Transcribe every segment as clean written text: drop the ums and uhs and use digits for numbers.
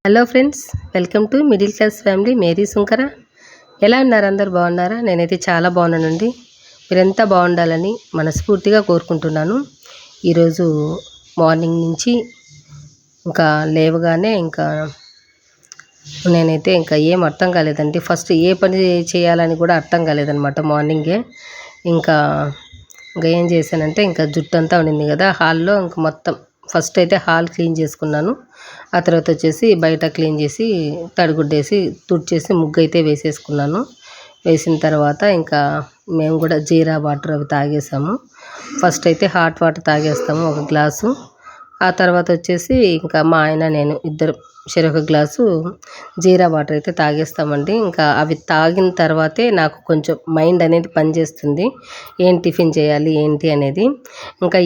Hello friends, welcome to middle class family Mary Sunkara. ఎలా ఉన్నారు? అందరు బాగున్నారా? నేనైతే చాలా బాగున్నానండి. మీరంతా బాగుండాలని మనస్ఫూర్తిగా కోరుకుంటున్నాను. ఈరోజు మార్నింగ్ నుంచి ఇంకా లేవగానే నేనైతే ఏం అర్థం కాలేదండి. ఫస్ట్ ఏ పని చేయాలని కూడా అర్థం కాలేదనమాట. మార్నింగే ఇంకా ఏం చేశానంటే జుట్టు అంతా ఉండింది కదా హాల్లో, మొత్తం ఫస్ట్ అయితే హాల్ క్లీన్ చేసుకున్నాను. ఆ తర్వాత వచ్చేసి బయట క్లీన్ చేసి తడిగుడ్డేసి తుడిచేసి ముగ్గు అయితే వేసేసుకున్నాను. వేసిన తర్వాత మేము కూడా జీరా వాటర్ అవి తాగేసాము. ఫస్ట్ అయితే హాట్ వాటర్ తాగేస్తాము ఒక గ్లాసు. ఆ తర్వాత వచ్చేసి మా ఆయన నేను ఇద్దరు చెరొక గ్లాసు జీరా వాటర్ అయితే తాగేస్తామండి. అవి తాగిన తర్వాతే నాకు కొంచెం మైండ్ అనేది పనిచేస్తుంది, ఏం టిఫిన్ చేయాలి ఏంటి అనేది.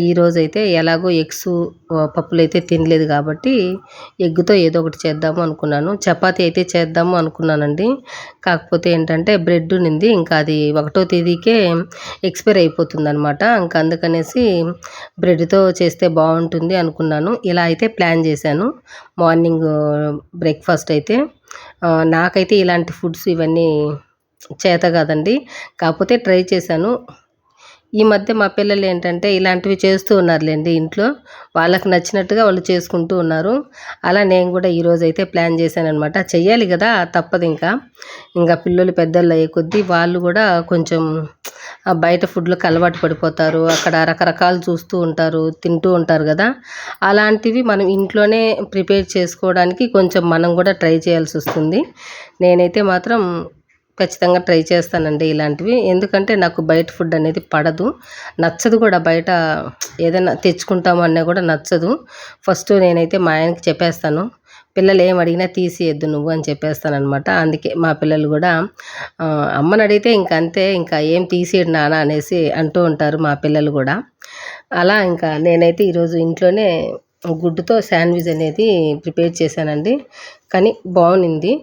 ఈరోజైతే ఎలాగో ఎగ్స్ పప్పులు అయితే తినలేదు కాబట్టి ఎగ్గుతో ఏదో ఒకటి చేద్దాము అనుకున్నాను. చపాతీ అయితే చేద్దాము అనుకున్నానండి. కాకపోతే ఏంటంటే బ్రెడ్ ఉన్నింది, అది 1వ తేదీకే ఎక్స్పైర్ అయిపోతుంది అనమాట. అందుకనేసి బ్రెడ్తో చేస్తే బాగుంటుంది అనుకున్నాను. ఇలా అయితే ప్లాన్ చేశాను. మార్నింగ్ బ్రేక్ఫాస్ట్ అయితే నాకైతే ఇలాంటి ఫుడ్స్ ఇవన్నీ చేత కాదండి. కాకపోతే ట్రై చేశాను. ఈ మధ్య మా పిల్లలు ఏంటంటే ఇలాంటివి చేస్తూ ఉన్నారులేండి ఇంట్లో, వాళ్ళకి నచ్చినట్టుగా వాళ్ళు చేసుకుంటూ ఉన్నారు. అలా నేను కూడా ఈరోజు అయితే ప్లాన్ చేశాను అనమాట. చెయ్యాలి కదా, తప్పదు. పిల్లలు పెద్దలు అయ్యే కొద్దీ వాళ్ళు కూడా కొంచెం బయట ఫుడ్లకు అలవాటు పడిపోతారు. అక్కడ రకరకాలు చూస్తూ ఉంటారు, తింటూ ఉంటారు కదా. అలాంటివి మనం ఇంట్లోనే ప్రిపేర్ చేసుకోవడానికి కొంచెం మనం కూడా ట్రై చేయాల్సి వస్తుంది. నేనైతే మాత్రం ఖచ్చితంగా ట్రై చేస్తానండి ఇలాంటివి. ఎందుకంటే నాకు బయట ఫుడ్ అనేది పడదు, నచ్చదు కూడా. బయట ఏదైనా తెచ్చుకుంటామన్నా కూడా నచ్చదు. ఫస్ట్ నేనైతే మా ఆయనకి చెప్పేస్తాను, పిల్లలు ఏం అడిగినా తీసియద్దు నువ్వు అని చెప్పేస్తానమాట. అందుకే మా పిల్లలు కూడా అమ్మని అడిగితే అంతే, ఏం తీసియడు నాన్న అనేసి అంటూ ఉంటారు మా పిల్లలు కూడా. అలా నేనైతే ఈరోజు ఇంట్లోనే గుడ్డుతో శాండ్విచ్ అనేది ప్రిపేర్ చేశానండి. కానీ బాగుంది.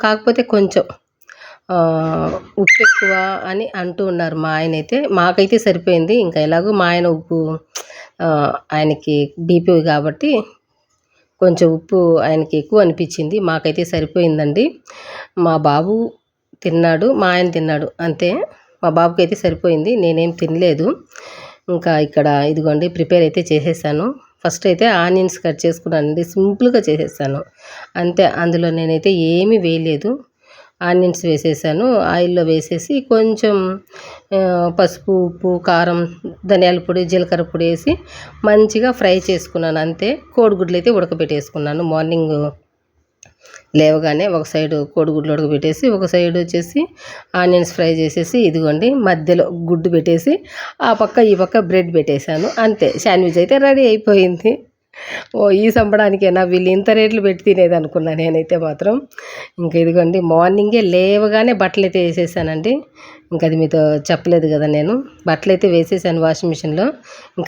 కాకపోతే కొంచెం ఉప్పు ఎక్కువ అని అంటూ ఉన్నారు మా ఆయన అయితే. మాకైతే సరిపోయింది. ఎలాగో మా ఆయన ఉప్పు, ఆయనకి బీపీ కాబట్టి కొంచెం ఉప్పు ఆయనకి ఎక్కువ అనిపించింది. మాకైతే సరిపోయిందండి. మా బాబు తిన్నాడు, మా ఆయన తిన్నాడు, అంతే. మా బాబుకి అయితే సరిపోయింది, నేనేం తినలేదు. ఇక్కడ ఇదిగోండి ప్రిపేర్ అయితే చేసేసాను. ఫస్ట్ అయితే ఆనియన్స్ కట్ చేసుకున్నానండి, సింపుల్గా చేసేసాను అంతే. అందులో నేనైతే ఏమీ వేయలేదు. ఆనియన్స్ వేసేసాను, ఆయిల్లో వేసేసి కొంచెం పసుపు, ఉప్పు, కారం, ధనియాల పొడి, జీలకర్ర పొడి వేసి మంచిగా ఫ్రై చేసుకున్నాను అంతే. కోడిగుడ్లు అయితే ఉడకబెట్టేసుకున్నాను. మార్నింగ్ లేవగానే ఒక సైడు కోడిగుడ్లు ఉడకబెట్టేసి ఒక సైడ్ వచ్చేసి ఆనియన్స్ ఫ్రై చేసేసి ఇదిగోండి మధ్యలో గుడ్డు పెట్టేసి ఆ పక్క ఈ పక్క బ్రెడ్ పెట్టేశాను అంతే. శాండ్విచ్ అయితే రెడీ అయిపోయింది. ఈ సంబడానికైనా వీళ్ళు ఇంత రేట్లు పెట్టి తినేది అనుకున్నా నేనైతే మాత్రం. ఇదిగోండి మార్నింగే లేవగానే బట్టలు అయితే వేసేసానండి. అది మీతో చెప్పలేదు కదా, నేను బట్టలు అయితే వేసేసాను వాషింగ్ మిషన్లో.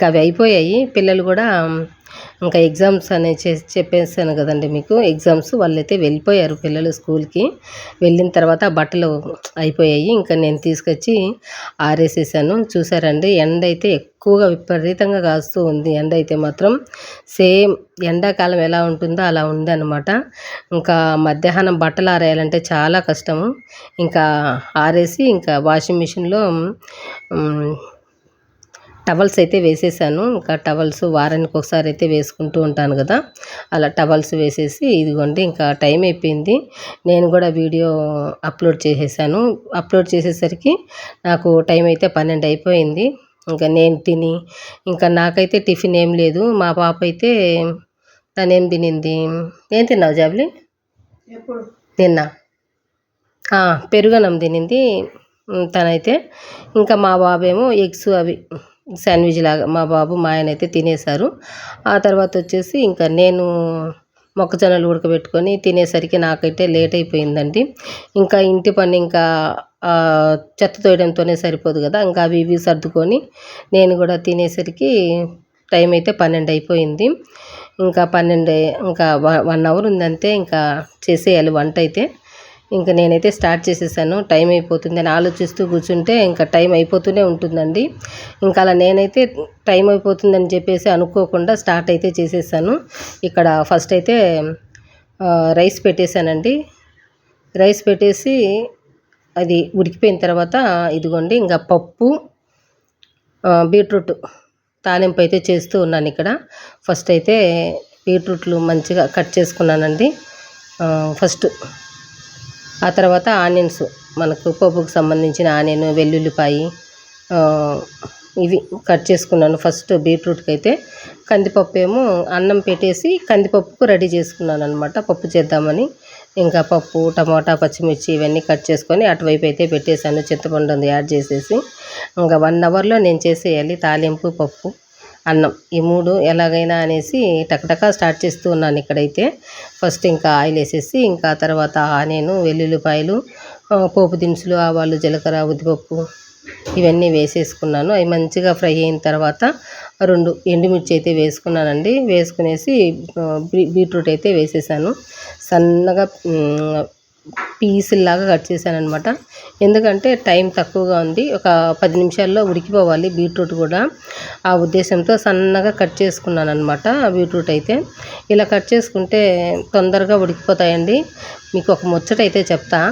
అవి అయిపోయాయి. పిల్లలు కూడా ఎగ్జామ్స్ అనేది చెప్పేసాను కదండి మీకు. ఎగ్జామ్స్ వాళ్ళైతే వెళ్ళిపోయారు పిల్లలు స్కూల్కి. వెళ్ళిన తర్వాత బట్టలు అయిపోయాయి. నేను తీసుకొచ్చి ఆరేసేసాను. చూసారండి, ఎండ అయితే ఎక్కువగా విపరీతంగా కాస్తూ ఉంది. ఎండ అయితే మాత్రం సేమ్ ఎండాకాలం ఎలా ఉంటుందో అలా ఉంది అనమాట. మధ్యాహ్నం బట్టలు ఆరేయాలంటే చాలా కష్టము. ఆరేసి వాషింగ్ మిషన్లో టవల్స్ అయితే వేసేసాను. టవల్స్ వారానికి ఒకసారి అయితే వేసుకుంటూ ఉంటాను కదా, అలా టవల్స్ వేసేసి ఇదిగోండి టైం అయిపోయింది. నేను కూడా వీడియో అప్లోడ్ చేసేసాను. అప్లోడ్ చేసేసరికి నాకు టైం అయితే 12 అయిపోయింది. నేను తిని నాకైతే టిఫిన్ ఏం లేదు. మా పాప అయితే తనేం తినింది. ఏం తిన్నావు జాబ్లీ? నిన్న పెరుగన్నం తినింది తనైతే. మా బాబేమో ఎగ్స్ అవి శాండ్విచ్ లాగా మా బాబు మా ఆయన అయితే తినేశారు. ఆ తర్వాత వచ్చేసి నేను మొక్కజొన్నలు ఉడకబెట్టుకొని తినేసరికి నాకైతే లేట్ అయిపోయిందండి. ఇంటి పని చెత్త తోయడంతోనే సరిపోదు కదా, అవి ఇవి సర్దుకొని నేను కూడా తినేసరికి టైం అయితే 12 అయిపోయింది. 12 1 అవర్ ఉందంతే. చేసేయాలి వంట అయితే. నేనైతే స్టార్ట్ చేసేసాను. టైం అయిపోతుందని ఆలోచిస్తూ కూర్చుంటే టైం అయిపోతూనే ఉంటుందండి. అలా నేనైతే టైం అయిపోతుందని చెప్పేసి అనుకోకుండా స్టార్ట్ అయితే చేసేసాను. ఫస్ట్ అయితే రైస్ పెట్టేశానండి. రైస్ పెట్టేసి అది ఉడికిపోయిన తర్వాత ఇదిగోండి ఇంకా పప్పు, బీట్రూట్ తాలింపు అయితే చేస్తూ ఉన్నాను ఇక్కడ. ఫస్ట్ అయితే బీట్రూట్లు మంచిగా కట్ చేసుకున్నానండి ఫస్ట్. ఆ తర్వాత ఆనియన్స్, మనకు పప్పుకు సంబంధించిన ఆనియన్, వెల్లుల్లిపాయి ఇవి కట్ చేసుకున్నాను ఫస్ట్ బీట్రూట్కి అయితే. కందిపప్పు ఏమో అన్నం పెట్టేసి కందిపప్పుకు రెడీ చేసుకున్నాను అనమాట, పప్పు చేద్దామని. ఇంకా పప్పు, టమాటా, పచ్చిమిర్చి ఇవన్నీ కట్ చేసుకొని అటువైపు అయితే పెట్టేశాను, చింతపండు యాడ్ చేసేసి. ఇంకా 1 అవర్లో నేను చేసేయాలి తాలింపు, పప్పు, అన్నం, ఈ 3 ఎలాగైనా అనేసి టకటకా స్టార్ట్ చేస్తూ ఉన్నాను ఇక్కడైతే. ఫస్ట్ ఇంకా ఆయిల్ వేసేసి ఇంకా తర్వాత ఆనియన్, వెల్లుల్లిపాయలు, పోపు దినుసులు, ఆవాలు, జీలకర్ర, ఉద్దిపప్పు ఇవన్నీ వేసేసుకున్నాను. అవి మంచిగా ఫ్రై అయిన తర్వాత 2 ఎండుమిర్చి అయితే వేసుకున్నానండి. వేసుకునేసి బీట్రూట్ అయితే వేసేసాను. సన్నగా పీసుల్లాగా కట్ చేశాను అనమాట. ఎందుకంటే టైం తక్కువగా ఉంది, ఒక 10 నిమిషాల్లో ఉడికిపోవాలి బీట్రూట్ కూడా. ఆ ఉద్దేశంతో సన్నగా కట్ చేసుకున్నాను అనమాట బీట్రూట్ అయితే. ఇలా కట్ చేసుకుంటే తొందరగా ఉడికిపోతాయండి. మీకు ఒక ముచ్చట అయితే చెప్తా.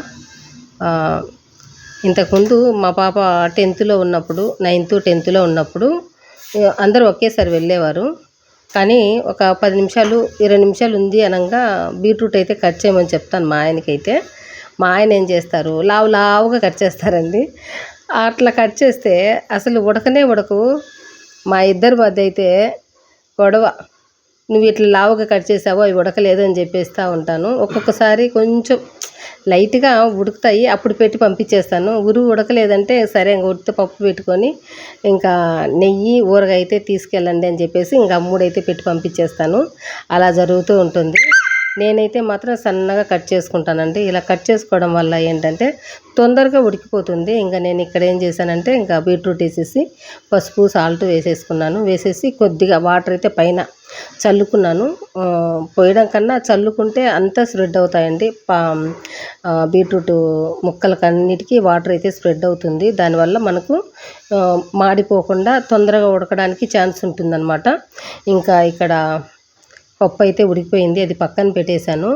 ఇంతకుముందు మా పాప 10th ఉన్నప్పుడు, 9th, 10th ఉన్నప్పుడు అందరూ ఒకేసారి వెళ్ళేవారు. కానీ ఒక 10 నిమిషాలు, 20 నిమిషాలు ఉంది అనగా బీట్రూట్ అయితే కట్ చేయమని చెప్తాను మా ఆయనకైతే. మా ఆయన ఏం చేస్తారు, లావుగా కట్ చేస్తారండి. అట్లా కట్ చేస్తే అసలు ఉడకనే ఉడకవు. మా ఇద్దరి మధ్య అయితే గొడవ. నువ్వు ఇట్లా లావుగా కట్ చేసావో అవి ఉడకలేదు అని చెప్పేస్తూ ఉంటాను. ఒక్కొక్కసారి కొంచెం లైట్గా ఉడుకుతాయి, అప్పుడు పెట్టి పంపించేస్తాను. ఉడకలేదంటే సరే ఇంకా ఉడితే పప్పు పెట్టుకొని ఇంకా నెయ్యి, ఊరగాయ అయితే తీసుకెళ్ళండి అని చెప్పేసి ఇంకా 3 అయితే పెట్టి పంపించేస్తాను. అలా జరుగుతూ ఉంటుంది. నేనైతే మాత్రం సన్నగా కట్ చేసుకుంటానండి. ఇలా కట్ చేసుకోవడం వల్ల ఏంటంటే తొందరగా ఉడికిపోతుంది. ఇంకా నేను ఇక్కడ ఏం చేశానంటే ఇంకా బీట్రూట్ వేసేసి పసుపు, సాల్ట్ వేసేసుకున్నాను. వేసేసి కొద్దిగా వాటర్ అయితే పైన చల్లుకున్నాను. పోయడం కన్నా చల్లుకుంటే అంతా స్ప్రెడ్ అవుతాయండి. బీట్రూట్ ముక్కలకన్నిటికీ వాటర్ అయితే స్ప్రెడ్ అవుతుంది. దానివల్ల మనకు మాడిపోకుండా తొందరగా ఉడకడానికి ఛాన్స్ ఉంటుందన్నమాట. ఇంకా ఇక్కడ పప్పు అయితే ఉడికిపోయింది, అది పక్కన పెట్టేశాను.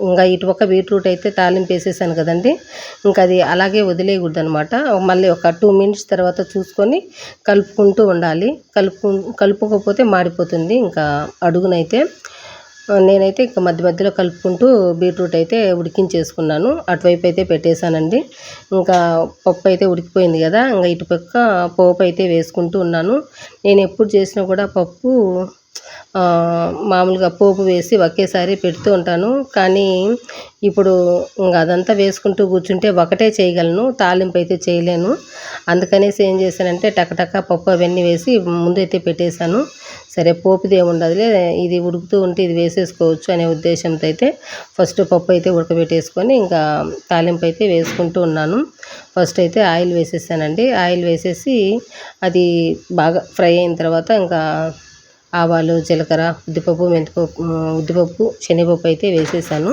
ఇంకా ఇటు పక్క బీట్రూట్ అయితే తాలింపు వేసేసాను కదండి, ఇంకా అది అలాగే వదిలేయకూడదు అనమాట. మళ్ళీ ఒక 2 మినిట్స్ తర్వాత చూసుకొని కలుపుకుంటూ ఉండాలి. కలుపుకోకపోతే మాడిపోతుంది ఇంకా అడుగునైతే. నేనైతే ఇంకా మధ్య మధ్యలో కలుపుకుంటూ బీట్రూట్ అయితే ఉడికించేసుకున్నాను. అటువైపు అయితే పెట్టేశానండి. ఇంకా పప్పు అయితే ఉడికిపోయింది కదా, ఇంకా ఇటు పక్క పోపు అయితే వేసుకుంటూ ఉన్నాను. నేను ఎప్పుడు చేసినా కూడా పప్పు మామూలుగా పోపు వేసి ఒకేసారి పెడుతూ ఉంటాను. కానీ ఇప్పుడు ఇంకా అదంతా వేసుకుంటూ కూర్చుంటే ఒకటే చేయగలను, తాలింపు అయితే చేయలేను. అందుకనేసి ఏం చేశానంటే టకటక పప్పు అవన్నీ వేసి ముందైతే పెట్టేశాను. సరే పోపుది ఏముండదులే, ఇది ఉడుకుతూ ఉంటే ఇది వేసేసుకోవచ్చు అనే ఉద్దేశంతో అయితే ఫస్ట్ పప్పు అయితే ఉడకబెట్టేసుకొని ఇంకా తాలింపు అయితే వేసుకుంటూ ఉన్నాను. ఫస్ట్ అయితే ఆయిల్ వేసేసానండి. ఆయిల్ వేసేసి అది బాగా ఫ్రై అయిన తర్వాత ఇంకా ఆవాలు, జీలకర్ర, ఉద్దిపప్పు, శనగపప్పు అయితే వేసేసాను.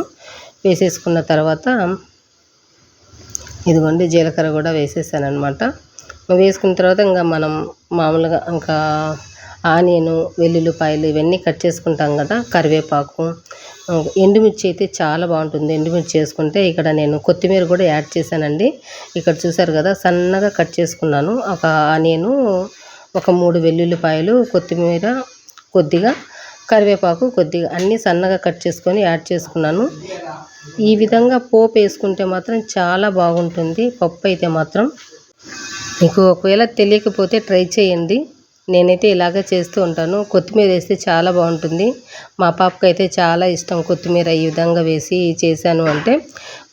వేసేసుకున్న తర్వాత ఇదిగోండి జీలకర్ర కూడా వేసేసాను అనమాట. వేసుకున్న తర్వాత ఇంకా మనం మామూలుగా ఇంకా ఆనియన్, వెల్లుల్లిపాయలు ఇవన్నీ కట్ చేసుకుంటాం కదా, కరివేపాకు, ఎండుమిర్చి అయితే చాలా బాగుంటుంది ఎండుమిర్చి చేసుకుంటే. ఇక్కడ నేను కొత్తిమీర కూడా యాడ్ చేశానండి. ఇక్కడ చూసారు కదా సన్నగా కట్ చేసుకున్నాను. ఒక ఆనియను, ఒక 3 వెల్లుల్లిపాయలు, కొత్తిమీర కొద్దిగా, కరివేపాకు కొద్దిగా, అన్నీ సన్నగా కట్ చేసుకొని యాడ్ చేసుకున్నాను. ఈ విధంగా పోపు వేసుకుంటే మాత్రం చాలా బాగుంటుంది పప్పు అయితే మాత్రం. మీకు ఒకవేళ తెలియకపోతే ట్రై చేయండి. నేనైతే ఇలాగే చేస్తూ ఉంటాను. కొత్తిమీర వేస్తే చాలా బాగుంటుంది. మా పాపకు అయితే చాలా ఇష్టం కొత్తిమీర ఈ విధంగా వేసి చేశాను అంటే.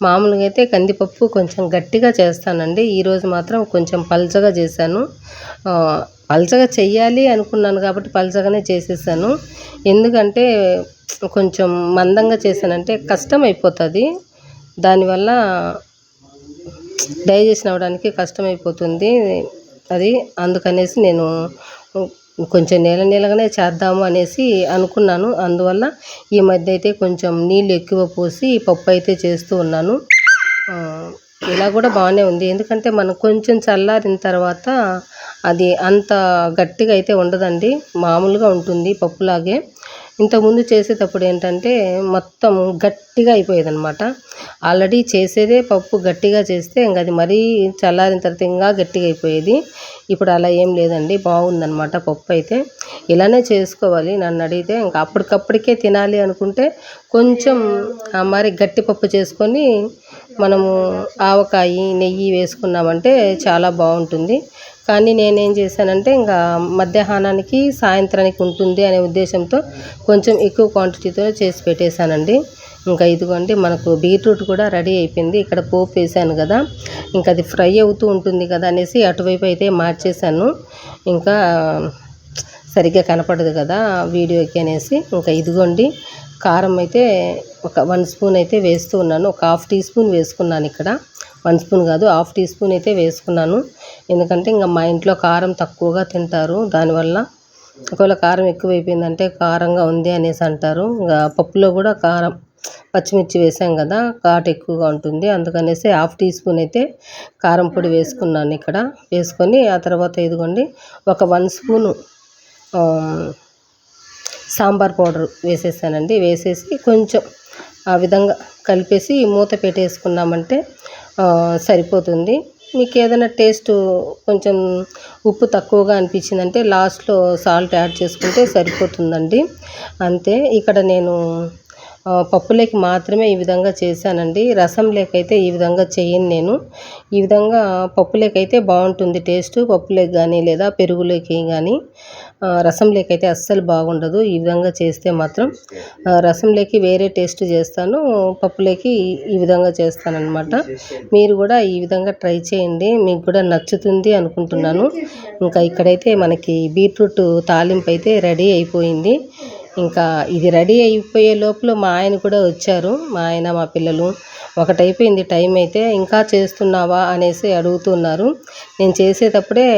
మామూలుగా అయితే కందిపప్పు కొంచెం గట్టిగా చేస్తానండి. ఈరోజు మాత్రం కొంచెం పల్చగా చేశాను. పల్చగా చెయ్యాలి అనుకున్నాను కాబట్టి పల్చగానే చేసేసాను. ఎందుకంటే కొంచెం మందంగా చేశానంటే కష్టం అయిపోతుంది, దానివల్ల డైజెషన్ అవ్వడానికి కష్టమైపోతుంది అది. అందుకనేసి నేను కొంచెం నీళ్ళగానే చేద్దాము అనేసి అనుకున్నాను. అందువల్ల ఈ మధ్య అయితే కొంచెం నీళ్ళు ఎక్కువ పోసి పప్పు అయితే చేస్తూ ఉన్నాను. ఇలా కూడా బాగానే ఉంది, ఎందుకంటే మనం కొంచెం చల్లారిన తర్వాత అది అంత గట్టిగా అయితే ఉండదండి, మామూలుగా ఉంటుంది పప్పులాగే. ఇంతకుముందు చేసేటప్పుడు ఏంటంటే మొత్తం గట్టిగా అయిపోయేదనమాట. ఆల్రెడీ చేసేదే పప్పు గట్టిగా చేస్తే ఇంక అది మరీ చల్లారిన తర్వాత ఇంకా గట్టిగా అయిపోయేది. ఇప్పుడు అలా ఏం లేదండి, బాగుందనమాట పప్పు అయితే. ఇలానే చేసుకోవాలి నన్ను అడిగితే. ఇంకా అప్పటికప్పటికే తినాలి అనుకుంటే కొంచెం మరి గట్టి పప్పు చేసుకొని మనము ఆవకాయ నెయ్యి వేసుకున్నామంటే చాలా బాగుంటుంది. కానీ నేనేం చేశానంటే ఇంకా మధ్యాహ్నానికి సాయంత్రానికి ఉంటుంది అనే ఉద్దేశంతో కొంచెం ఎక్కువ క్వాంటిటీతో చేసి పెట్టేశానండి. ఇంకా ఇదిగోండి మనకు బీట్రూట్ కూడా రెడీ అయిపోయింది. ఇక్కడ పోపు వేసాను కదా, ఇంకా అది ఫ్రై అవుతూ ఉంటుంది కదా అనేసి అటువైపు అయితే మార్చేశాను. ఇంకా సరిగ్గా కనపడదు కదా వీడియోకి అనేసి. ఇంకా ఇదిగోండి కారం అయితే ఒక 1 స్పూన్ అయితే వేస్తూ ఉన్నాను. ఒక హాఫ్ టీ స్పూన్ వేసుకున్నాను ఇక్కడ. 1 స్పూన్ కాదు, హాఫ్ టీ స్పూన్ అయితే వేసుకున్నాను. ఎందుకంటే ఇంకా మా ఇంట్లో కారం తక్కువగా తింటారు, దానివల్ల. ఒకవేళ కారం ఎక్కువైపోయిందంటే కారంగా ఉంది అనేసి అంటారు. ఇంకా పప్పులో కూడా కారం పచ్చిమిర్చి వేసాం కదా, ఘాటు ఎక్కువగా ఉంటుంది. అందుకనేసి హాఫ్ టీ స్పూన్ అయితే కారం పొడి వేసుకున్నాను ఇక్కడ. వేసుకొని ఆ తర్వాత ఇదిగోండి ఒక 1 స్పూను సాంబార్ పౌడర్ వేసేసానండి. వేసేసి కొంచెం ఆ విధంగా కలిపేసి మూత పెట్టేసుకున్నామంటే సరిపోతుంది. మీకు ఏదైనా టేస్ట్ కొంచెం ఉప్పు తక్కువగా అనిపించిందంటే లాస్ట్లో సాల్ట్ యాడ్ చేసుకుంటే సరిపోతుందండి, అంతే. ఇక్కడ నేను పప్పులోకి మాత్రమే ఈ విధంగా చేశానండి. రసం లేకైతే ఈ విధంగా చేయను నేను. ఈ విధంగా పప్పులోకైతే బాగుంటుంది టేస్ట్, పప్పులోకి కానీ లేదా పెరుగులోకి కానీ. రసంలోకైతే అస్సలు బాగుండదు ఈ విధంగా చేస్తే మాత్రం. రసంలోకి వేరే టేస్ట్ చేస్తాను, పప్పులోకి ఈ విధంగా చేస్తానన్నమాట. మీరు కూడా ఈ విధంగా ట్రై చేయండి, మీకు కూడా నచ్చుతుంది అనుకుంటున్నాను. ఇంకా ఇక్కడైతే మనకి బీట్రూట్ తాలింపు అయితే రెడీ అయిపోయింది. ఇంకా ఇది రెడీ అయిపోయే లోపల మా ఆయన కూడా వచ్చారు. మా ఆయన మా పిల్లలు. ఒకటైపోయింది టైం అయితే, ఇంకా చేస్తున్నావా అనేసి అడుగుతున్నారు. నేను చేసేటప్పుడే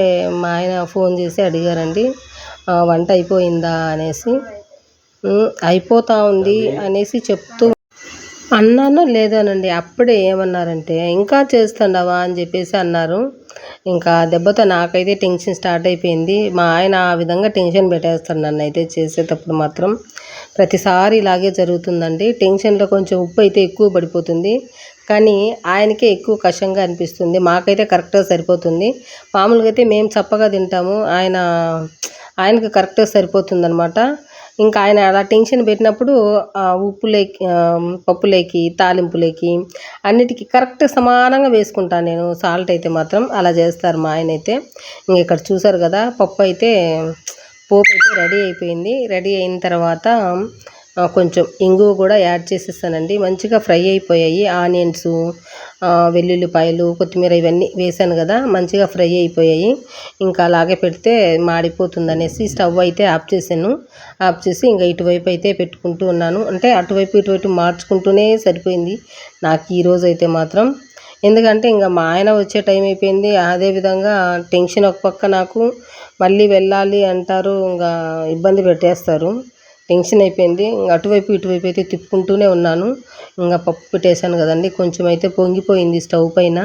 మా ఆయన ఫోన్ చేసి అడిగారండి, వంట అయిపోయిందా అనేసి. అయిపోతా ఉంది అనేసి చెప్తూ అన్నాను లేదోనండి. అప్పుడే ఏమన్నారంటే ఇంకా చేస్తున్నావా అని చెప్పేసి అన్నారు. ఇంకా దెబ్బతో నాకైతే టెన్షన్ స్టార్ట్ అయిపోయింది. మా ఆయన ఆ విధంగా టెన్షన్ పెట్టేస్తాడు నన్ను అయితే చేసేటప్పుడు మాత్రం. ప్రతిసారి ఇలాగే జరుగుతుందండి. టెన్షన్లో కొంచెం ఉప్పు అయితే ఎక్కువ పడిపోతుంది, కానీ ఆయనకే ఎక్కువ కషంగా అనిపిస్తుంది. మాకైతే కరెక్ట్గా సరిపోతుంది. మామూలుగా అయితే మేము చప్పగా తింటాము, ఆయనకు కరెక్ట్గా సరిపోతుందనమాట. ఇంకా ఆయన అలా టెన్షన్ పెట్టినప్పుడు ఉప్పులేకి పప్పులేకి తాలింపులేకి అన్నిటికీ కరెక్ట్ సమానంగా వేసుకుంటాను నేను సాల్ట్ అయితే మాత్రం. అలా చేస్తారు మా ఆయన అయితే. ఇంక ఇక్కడ చూసారు కదా పప్పు అయితే పోపు అయితే రెడీ అయిపోయింది. రెడీ అయిన తర్వాత కొంచెం ఇంగువ కూడా యాడ్ చేసేసానండి. మంచిగా ఫ్రై అయిపోయాయి. ఆనియన్స్, వెల్లుల్లిపాయలు, కొత్తిమీర ఇవన్నీ వేసాను కదా, మంచిగా ఫ్రై అయిపోయాయి. ఇంకా అలాగే పెడితే మాడిపోతుంది అనేసి స్టవ్ అయితే ఆఫ్ చేశాను. ఆఫ్ చేసి ఇంకా ఇటువైపు అయితే పెట్టుకుంటూ ఉన్నాను. అంటే అటువైపు ఇటువైపు మార్చుకుంటూనే సరిపోయింది నాకు ఈరోజు అయితే మాత్రం. ఎందుకంటే ఇంకా మా ఆయన వచ్చే టైం అయిపోయింది. అదేవిధంగా టెన్షన్ ఒక పక్క నాకు, మళ్ళీ వెళ్ళాలి అంటారు, ఇంకా ఇబ్బంది పెట్టేస్తారు. టెన్షన్ అయిపోయింది. ఇంకా అటువైపు ఇటువైపు అయితే తిప్పుకుంటూనే ఉన్నాను. ఇంకా పప్పు పెట్టేశాను కదండి, కొంచెం అయితే పొంగిపోయింది స్టవ్ పైన.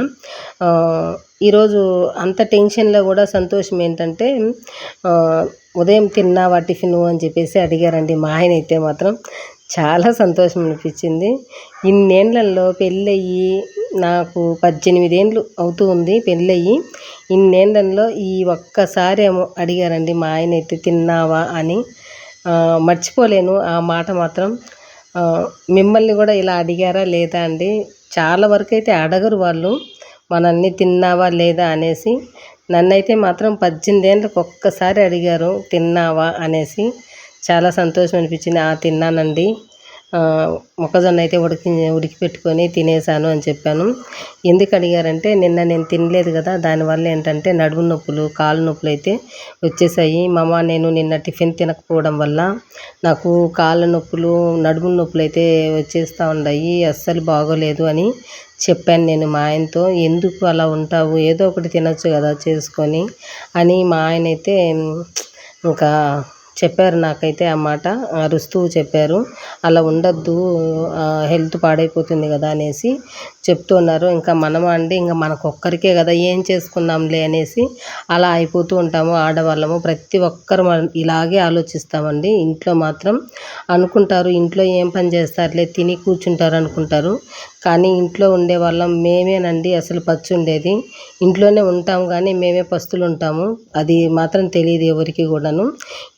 ఈరోజు అంత టెన్షన్లో కూడా సంతోషం ఏంటంటే ఉదయం తిన్నావా టిఫిను అని చెప్పేసి అడిగారండి మా ఆయన అయితే మాత్రం. చాలా సంతోషం అనిపించింది. ఇన్నేళ్లలో పెళ్ళయ్యి నాకు 18 ఏండ్లు అవుతూ ఉంది పెళ్ళయ్యి. ఇన్నేళ్లలో ఈ ఒక్కసారి ఏమో అడిగారండి మా ఆయన అయితే తిన్నావా అని. మర్చిపోలేను ఆ మాట మాత్రం. మిమ్మల్ని కూడా ఇలా అడిగారా లేదా అండి? చాలా వరకు అయితే అడగరు వాళ్ళు మనల్ని తిన్నావా లేదా అనేసి. నన్నైతే మాత్రం 18 ఏండ్లకు ఒక్కసారి అడిగారు తిన్నావా అనేసి. చాలా సంతోషం అనిపించింది. తిన్నానండి, మొక్కజొన్న అయితే ఉడికిపెట్టుకొని తినేసాను అని చెప్పాను. ఎందుకు అడిగారంటే నిన్న నేను తినలేదు కదా, దానివల్ల ఏంటంటే నడుము నొప్పులు, కాళ్ళు నొప్పులు అయితే వచ్చేసాయి. నేను నిన్న టిఫిన్ తినకపోవడం వల్ల నాకు కాళ్ళ నొప్పులు, నడుము నొప్పులు అయితే వచ్చేస్తూ ఉన్నాయి. అస్సలు బాగోలేదు అని చెప్పాను నేను మా ఆయనతో. ఎందుకు అలా ఉంటావు, ఏదో ఒకటి తినొచ్చు కదా చేసుకొని అని మా ఆయన అయితే ఇంకా చెప్పారు నాకైతే ఆ మాట, అరుస్తూ చెప్పారు. అలా ఉండొద్దు, హెల్త్ పాడైపోతుంది కదా అనేసి చెప్తున్నారు. ఇంకా మనమా అండి, ఇంకా మనకొక్కరికే కదా ఏం చేసుకుందాంలే అనేసి అలా అయిపోతూ ఉంటాము ఆడవాళ్ళము. ప్రతి ఒక్కరు ఇలాగే ఆలోచిస్తామండి. ఇంట్లో మాత్రం అనుకుంటారు, ఇంట్లో ఏం పని చేస్తారులే తిని కూర్చుంటారు అనుకుంటారు. కానీ ఇంట్లో ఉండే వాళ్ళం మేమేనండి అసలు పచ్చి ఉండేది. ఇంట్లోనే ఉంటాము కానీ మేమే పస్తులు ఉంటాము. అది మాత్రం తెలియదు ఎవరికి కూడాను.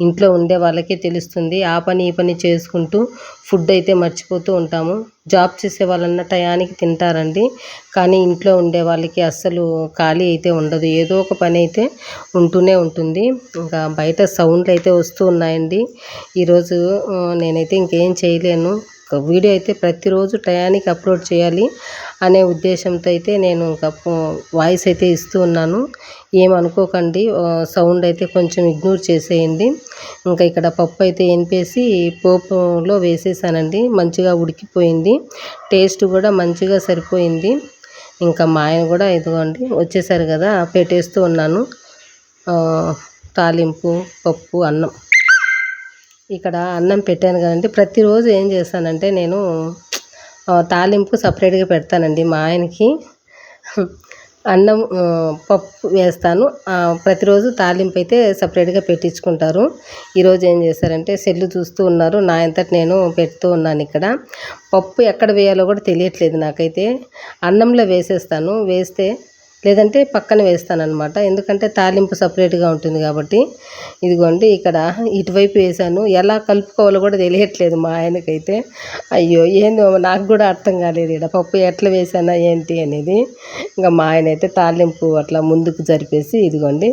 ఇంట్లో ఉండే వాళ్ళకే తెలుస్తుంది. ఆ పని ఈ పని చేసుకుంటూ ఫుడ్ అయితే మర్చిపోతూ ఉంటాము. జాబ్ చేసే వాళ్ళన్న టయానికి తింటారండి. కానీ ఇంట్లో ఉండే వాళ్ళకి అస్సలు ఖాళీ అయితే ఉండదు. ఏదో ఒక పని అయితే ఉంటూనే ఉంటుంది. ఇంకా బయట సౌండ్లు అయితే వస్తూ ఉన్నాయండి. ఈరోజు నేనైతే ఇంకేం చేయలేను. వీడియో అయితే ప్రతిరోజు టయానికి అప్లోడ్ చేయాలి అనే ఉద్దేశంతో అయితే నేను ఇంకా వాయిస్ అయితే ఇస్తూ ఉన్నాను. ఏమనుకోకండి, సౌండ్ అయితే కొంచెం ఇగ్నోర్ చేసేయండి. ఇంకా ఇక్కడ పప్పు అయితే ఎనిపేసి పోపులో వేసేసానండి. మంచిగా ఉడికిపోయింది, టేస్ట్ కూడా మంచిగా సరిపోయింది. ఇంకా మా ఆయన కూడా ఇదిగోండి వచ్చేసారు కదా, పెట్టేస్తూ ఉన్నాను. తాలింపు, పప్పు, అన్నం. ఇక్కడ అన్నం పెట్టాను కదండి. ప్రతిరోజు ఏం చేస్తానంటే నేను తాలింపు సపరేట్గా పెడతానండి మా ఆయనకి. అన్నం పప్పు వేస్తాను. ప్రతిరోజు తాలింపు అయితే సపరేట్గా పెట్టించుకుంటారు. ఈరోజు ఏం చేశారంటే సెల్లు చూస్తూ ఉన్నారు, నా అంతట నేను పెడుతూ ఉన్నాను. ఇక్కడ పప్పు ఎక్కడ వేయాలో కూడా తెలియట్లేదు నాకైతే. అన్నంలో వేసేస్తాను, వేస్తే లేదంటే పక్కన వేస్తానన్నమాట. ఎందుకంటే తాలింపు సపరేట్గా ఉంటుంది కాబట్టి. ఇదిగోండి ఇక్కడ ఇటువైపు వేసాను. ఎలా కలుపుకోవాలో కూడా తెలియట్లేదు మా ఆయనకైతే. అయ్యో ఏందో నాకు కూడా అర్థం కాలేదు ఇక్కడ పప్పు ఎట్లా వేసానా ఏంటి అనేది. ఇంకా మా ఆయన అయితే తాలింపు అట్లా ముందుకు జరిపేసి ఇదిగోండి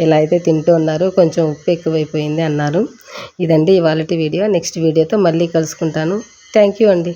ఇలా అయితే తింటూ ఉన్నారు. కొంచెం ఉప్పు ఎక్కువైపోయింది అన్నారు. ఇదండి ఇవాళటి వీడియో. నెక్స్ట్ వీడియోతో మళ్ళీ కలుసుకుంటాను. థ్యాంక్ యూ అండి.